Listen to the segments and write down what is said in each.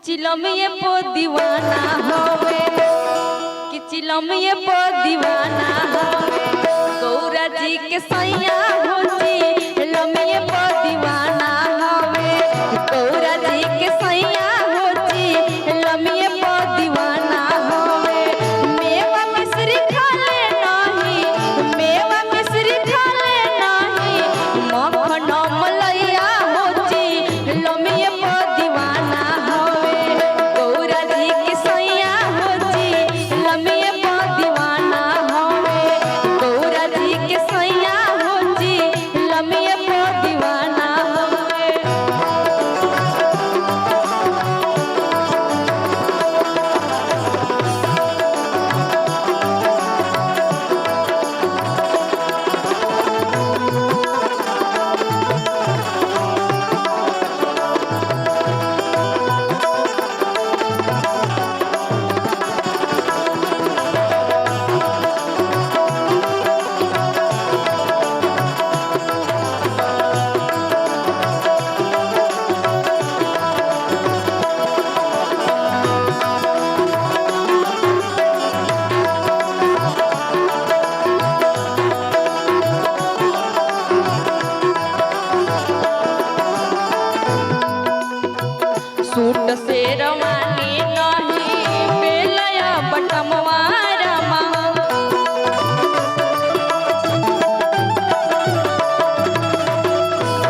चिलमिए पो दीवाना होवे कि चिलमिए पो दीवाना होवे गौरा जी के सैया होची लमिए पो दीवाना होवे गौरा जी के सैया होची लमिए पो दीवाना होवे मेवा मिश्री खाले नहीं मेवा मिश्री खाले नहीं मखन मलैया होची लमिए पो दीवाना सूट से रवानी नहीं बेलया बटमवा रमा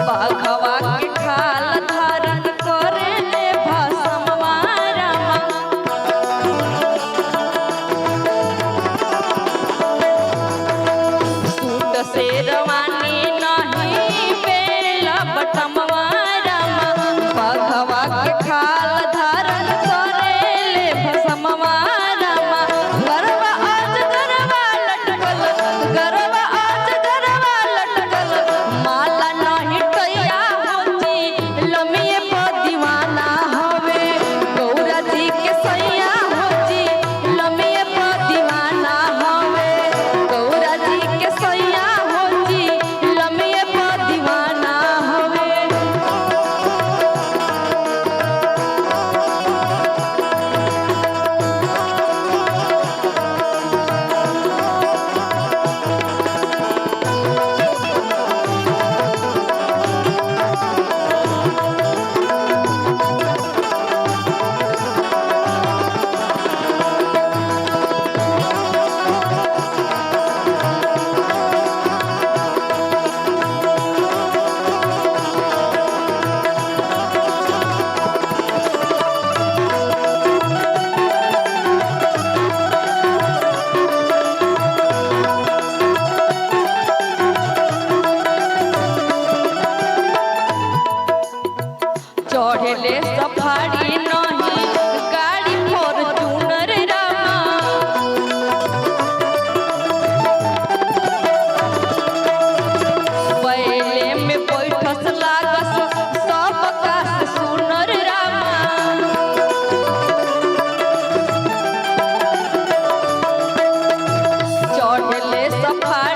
बाघवा के खाल धारण करे ले भस्मवा रमा सूट से रवानी नहीं बेला बटमवा बाघवा के खाल धारण करे ले भस्मवा रमा गरबा आज गरबा लटकल गरबा आज गरबा लटकल माला नहीं टैया होची लमिए पो दीवाना होवे गौरा जी के सैया होची लमिए पो दीवाना होवे गौरा जी के सैया होची लमिए पो दीवाना होवे चढ़ले सफारी नहीं गाड़ी फॉर्च्यूनर रामा पहले में बैठस लागस सब कास सुनर रामा चढ़ले सफारी